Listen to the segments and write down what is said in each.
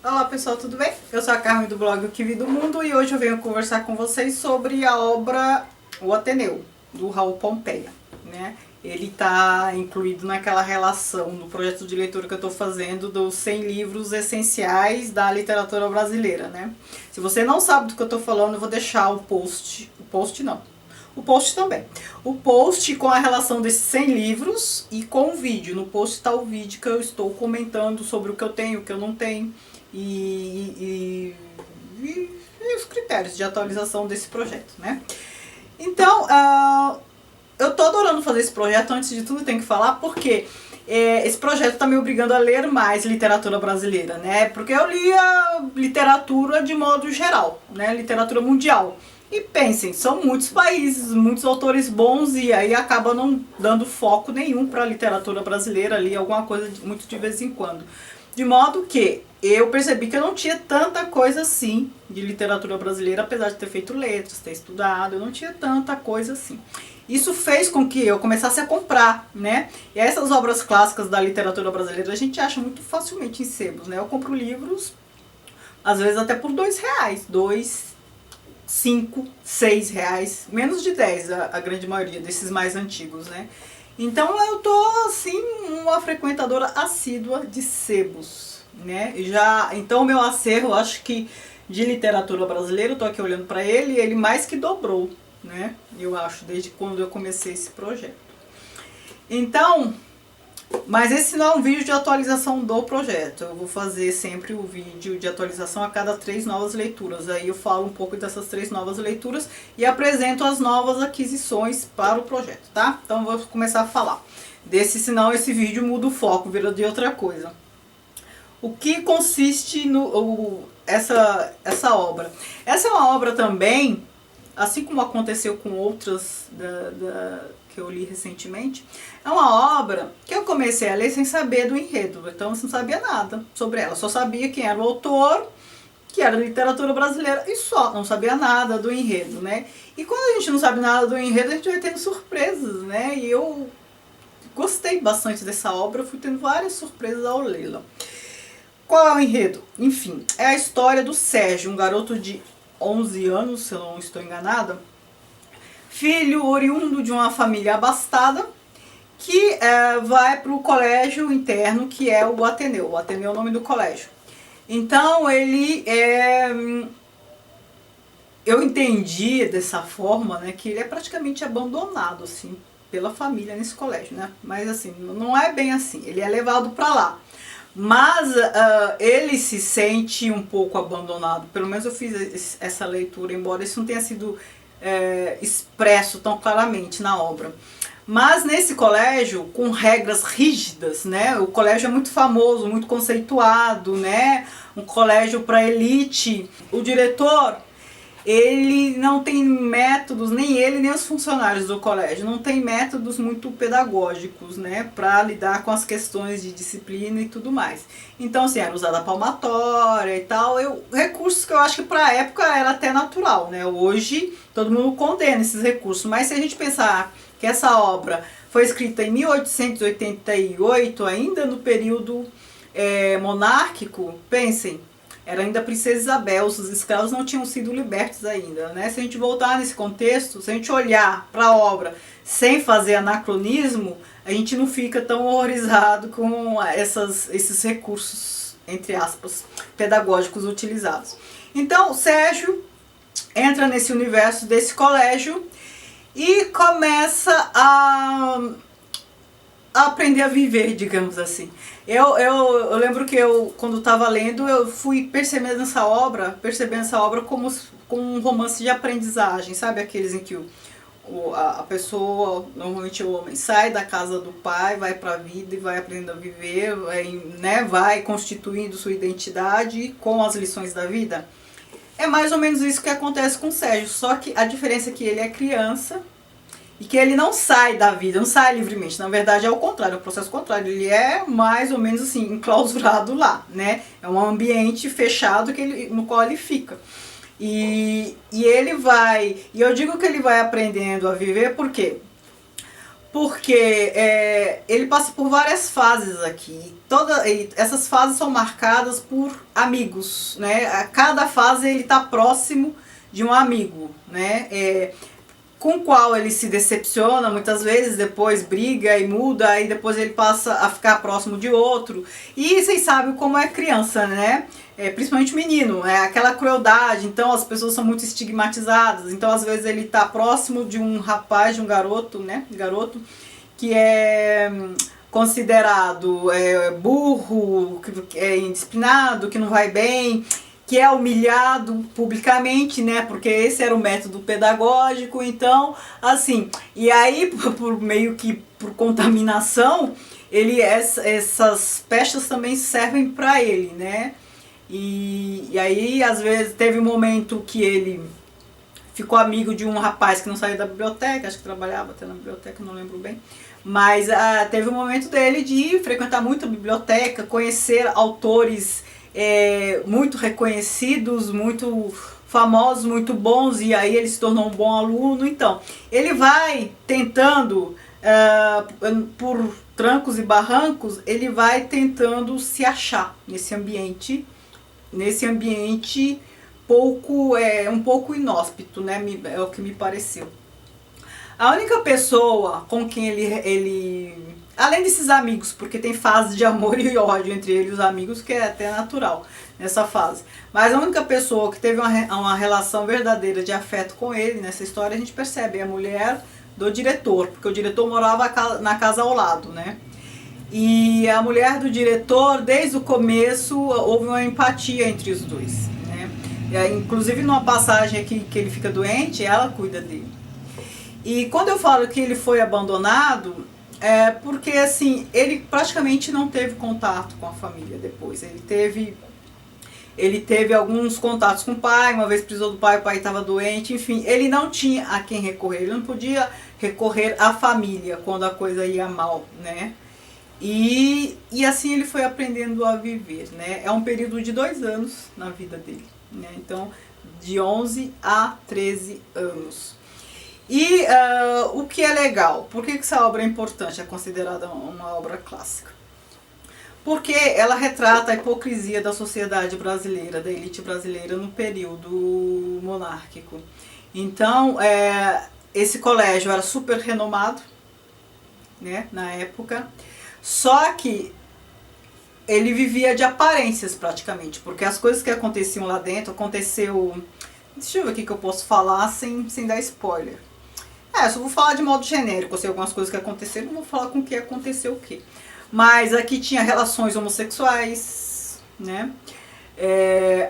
Olá pessoal, tudo bem? Eu sou a Carmen do blog O Que Vi do Mundo e hoje eu venho conversar com vocês sobre a obra O Ateneu, do Raul Pompeia, né? Ele está incluído naquela relação do projeto de leitura que eu estou fazendo dos 100 livros essenciais da literatura brasileira, né? Se você não sabe do que eu estou falando, eu vou deixar o post também. O post com a relação desses 100 livros e com o vídeo. No post está o vídeo que eu estou comentando sobre o que eu tenho, o que eu não tenho e os critérios de atualização desse projeto, né? Então, eu tô adorando fazer esse projeto. Antes de tudo, eu tenho que falar porque esse projeto está me obrigando a ler mais literatura brasileira, né? Porque eu lia literatura de modo geral, né? Literatura mundial. E pensem, são muitos países, muitos autores bons e aí acaba não dando foco nenhum para a literatura brasileira ali, alguma coisa muito de vez em quando. De modo que eu percebi que eu não tinha tanta coisa assim de literatura brasileira, apesar de ter feito letras, ter estudado, eu não tinha tanta coisa assim. Isso fez com que eu começasse a comprar, né? E essas obras clássicas da literatura brasileira a gente acha muito facilmente em sebos, né? Eu compro livros, às vezes até por R$2, 5, 6 reais, menos de 10 a grande maioria desses mais antigos, né? Então eu tô assim uma frequentadora assídua de sebos, né? Então o meu acervo, acho que de literatura brasileira, eu tô aqui olhando para ele mais que dobrou, né? Eu acho, desde quando eu comecei esse projeto. Então, mas esse não é um vídeo de atualização do projeto. Eu vou fazer sempre o vídeo de atualização a cada 3 novas leituras. Aí eu falo um pouco dessas 3 novas leituras e apresento as novas aquisições para o projeto, tá? Então eu vou começar a falar desse, senão esse vídeo muda o foco, vira de outra coisa. O que consiste essa obra? Essa é uma obra também, assim como aconteceu com outras que eu li recentemente, é uma obra que eu comecei a ler sem saber do enredo, então eu não sabia nada sobre ela, só sabia quem era o autor, que era literatura brasileira e só, não sabia nada do enredo, né? E quando a gente não sabe nada do enredo, a gente vai tendo surpresas, né? E eu gostei bastante dessa obra, fui tendo várias surpresas ao lê-la. Qual é o enredo? Enfim, é a história do Sérgio, um garoto de 11 anos, se eu não estou enganada, filho oriundo de uma família abastada, que vai para o colégio interno, que é o Ateneu. O Ateneu é o nome do colégio. Então ele eu entendi dessa forma, né, que ele é praticamente abandonado assim pela família nesse colégio, né? Mas assim, não é bem assim. Ele é levado para lá. Mas ele se sente um pouco abandonado. Pelo menos eu fiz essa leitura, embora isso não tenha sido expresso tão claramente na obra. Mas nesse colégio, com regras rígidas, né? O colégio é muito famoso, muito conceituado, né? Um colégio para elite. O diretor, ele não tem métodos, nem ele nem os funcionários do colégio, não tem métodos muito pedagógicos, né, para lidar com as questões de disciplina e tudo mais. Então, assim, era usada a palmatória e tal, recursos que eu acho que para a época era até natural, né? Hoje todo mundo condena esses recursos, mas se a gente pensar que essa obra foi escrita em 1888, ainda no período monárquico, pensem, era ainda a princesa Isabel, os escravos não tinham sido libertos ainda, né? Se a gente voltar nesse contexto, se a gente olhar para a obra sem fazer anacronismo, a gente não fica tão horrorizado com esses recursos, entre aspas, pedagógicos utilizados. Então, Sérgio entra nesse universo desse colégio e começa a aprender a viver, digamos assim. Eu lembro que quando estava lendo, eu fui percebendo essa obra como um romance de aprendizagem, sabe? Aqueles em que a pessoa, normalmente o homem, sai da casa do pai, vai para a vida e vai aprendendo a viver, vai constituindo sua identidade com as lições da vida. É mais ou menos isso que acontece com o Sérgio, só que a diferença é que ele é criança e que ele não sai da vida, não sai livremente. Na verdade é o contrário, é o processo contrário. Ele é mais ou menos assim, enclausurado lá, né? É um ambiente fechado no qual ele fica. E ele vai... E eu digo que ele vai aprendendo a viver por quê? porque ele passa por várias fases aqui. Essas fases são marcadas por amigos, né? A cada fase ele está próximo de um amigo, né? Com o qual ele se decepciona muitas vezes, depois briga e muda, aí depois ele passa a ficar próximo de outro. E vocês sabem como é criança, né? Principalmente menino, aquela crueldade, então as pessoas são muito estigmatizadas, então às vezes ele tá próximo de um rapaz, de um garoto, né? Garoto que é considerado burro, que é indisciplinado, que não vai bem, que é humilhado publicamente, né? Porque esse era o método pedagógico, então, assim, e aí por meio que por contaminação, essas peças também servem para ele, né? E aí, às vezes, teve um momento que ele ficou amigo de um rapaz que não saiu da biblioteca, acho que trabalhava até na biblioteca, não lembro bem. Mas teve um momento dele de frequentar muito a biblioteca, conhecer autores muito reconhecidos, muito famosos, muito bons, e aí ele se tornou um bom aluno. Então, ele vai tentando, por trancos e barrancos, ele vai tentando se achar nesse ambiente um pouco inóspito, né? É o que me pareceu. A única pessoa com quem ele além desses amigos, porque tem fases de amor e ódio entre ele e os amigos, que é até natural nessa fase, mas a única pessoa que teve uma relação verdadeira de afeto com ele nessa história, a gente percebe, é a mulher do diretor, porque o diretor morava na casa ao lado, né? E a mulher do diretor, desde o começo, houve uma empatia entre os dois, né? Inclusive numa passagem aqui que ele fica doente, ela cuida dele. E quando eu falo que ele foi abandonado, é porque assim, ele praticamente não teve contato com a família depois. Ele teve alguns contatos com o pai, uma vez precisou do pai, o pai estava doente, enfim, ele não tinha a quem recorrer, ele não podia recorrer à família quando a coisa ia mal, né? E assim ele foi aprendendo a viver, né? É um período de 2 anos na vida dele, né? Então, de 11 a 13 anos. E o que é legal? Por que essa obra é importante? É considerada uma obra clássica? Porque ela retrata a hipocrisia da sociedade brasileira, da elite brasileira no período monárquico. Então, esse colégio era super renomado, né, na época, só que ele vivia de aparências praticamente, porque as coisas que aconteciam lá dentro, aconteceu... Deixa eu ver aqui que eu posso falar sem dar spoiler. Só vou falar de modo genérico, assim, algumas coisas que aconteceram, não vou falar com o que aconteceu o quê. Mas aqui tinha relações homossexuais, né?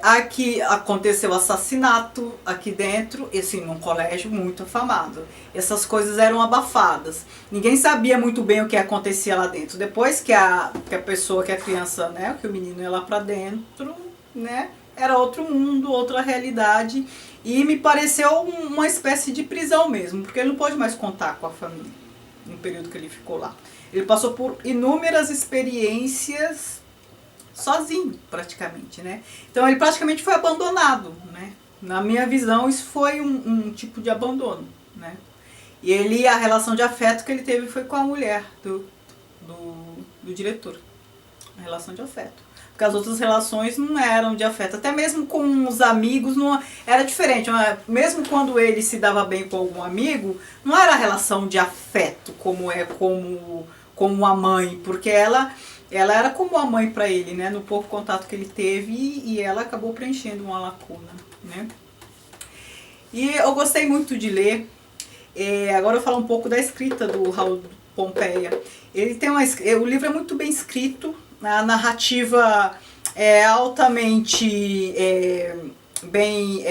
Aqui aconteceu assassinato aqui dentro, assim, num colégio muito afamado. Essas coisas eram abafadas. Ninguém sabia muito bem o que acontecia lá dentro. Depois que a pessoa, que a criança, né, que o menino ia lá pra dentro, né, era outro mundo, outra realidade. E me pareceu uma espécie de prisão mesmo, porque ele não pode mais contar com a família no período que ele ficou lá. Ele passou por inúmeras experiências sozinho, praticamente, né? Então ele praticamente foi abandonado, né? Na minha visão, isso foi um tipo de abandono, né? E a relação de afeto que ele teve foi com a mulher do diretor. A relação de afeto. Porque as outras relações não eram de afeto. Até mesmo com os amigos não era diferente. Mesmo quando ele se dava bem com algum amigo, não era relação de afeto como é como a mãe, porque ela era como a mãe para ele, né, no pouco contato que ele teve, e ela acabou preenchendo uma lacuna, né. E eu gostei muito de ler. Agora eu vou falar um pouco da escrita do Raul Pompeia. Ele tem o livro é muito bem escrito, a narrativa é altamente bem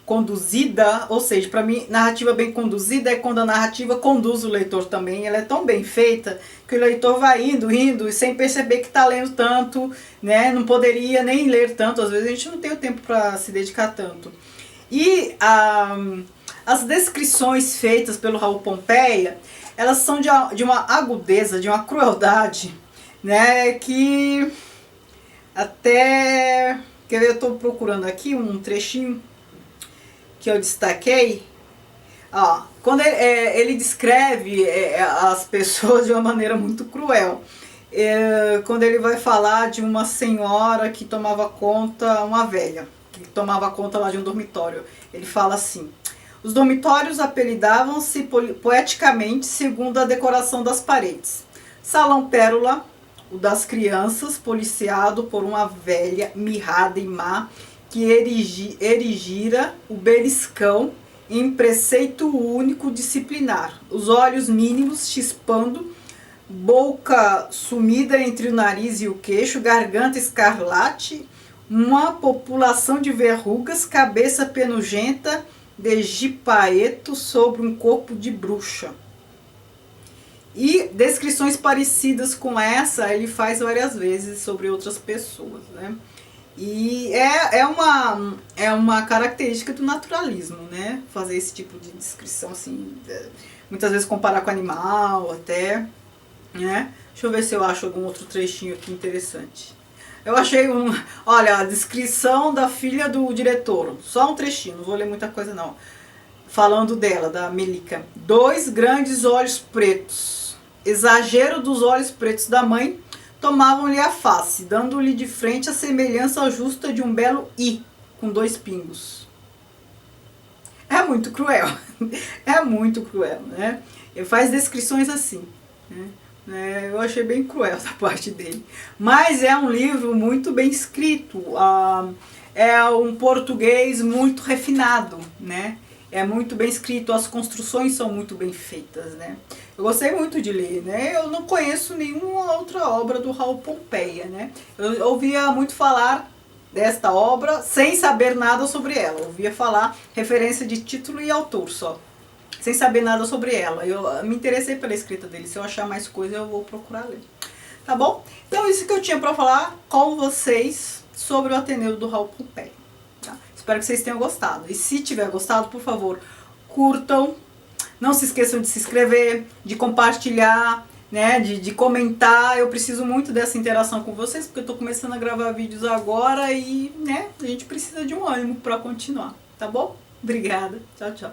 conduzida, ou seja, para mim, narrativa bem conduzida é quando a narrativa conduz o leitor também. Ela é tão bem feita que o leitor vai indo, e sem perceber que está lendo tanto, né? Não poderia nem ler tanto, às vezes a gente não tem o tempo para se dedicar tanto. E as descrições feitas pelo Raul Pompeia, elas são de uma agudeza, de uma crueldade, né? Que até... Quer ver, eu estou procurando aqui um trechinho que eu destaquei, Ó, quando ele descreve as pessoas de uma maneira muito cruel. Quando ele vai falar de uma senhora que tomava conta, uma velha, que tomava conta lá de um dormitório. Ele fala assim: os dormitórios apelidavam-se poeticamente segundo a decoração das paredes. Salão Pérola, o das crianças, policiado por uma velha mirrada e má, que erigira o beliscão em preceito único disciplinar, os olhos mínimos chispando, boca sumida entre o nariz e o queixo, garganta escarlate, uma população de verrugas, cabeça penugenta de gipaeto sobre um corpo de bruxa. E descrições parecidas com essa ele faz várias vezes sobre outras pessoas, né? E é uma característica do naturalismo, né? Fazer esse tipo de descrição, assim, muitas vezes comparar com animal até, né? Deixa eu ver se eu acho algum outro trechinho aqui interessante. Eu achei olha, a descrição da filha do diretor, só um trechinho, não vou ler muita coisa não. Falando dela, da Melica. 2 grandes olhos pretos, exagero dos olhos pretos da mãe, tomavam-lhe a face, dando-lhe de frente a semelhança justa de um belo I, com 2 pingos. É muito cruel, é muito cruel, né? Ele faz descrições assim, né? Eu achei bem cruel essa parte dele. Mas é um livro muito bem escrito, é um português muito refinado, né? É muito bem escrito, as construções são muito bem feitas, né? Eu gostei muito de ler, né? Eu não conheço nenhuma outra obra do Raul Pompeia, né? Eu ouvia muito falar desta obra sem saber nada sobre ela. Eu ouvia falar referência de título e autor só, sem saber nada sobre ela. Eu me interessei pela escrita dele. Se eu achar mais coisa, eu vou procurar ler. Tá bom? Então, isso que eu tinha para falar com vocês sobre o Ateneu do Raul Pompeia. Tá? Espero que vocês tenham gostado. E se tiver gostado, por favor, curtam. Não se esqueçam de se inscrever, de compartilhar, né, de comentar. Eu preciso muito dessa interação com vocês, porque eu estou começando a gravar vídeos agora e, né, a gente precisa de um ânimo para continuar. Tá bom? Obrigada. Tchau, tchau.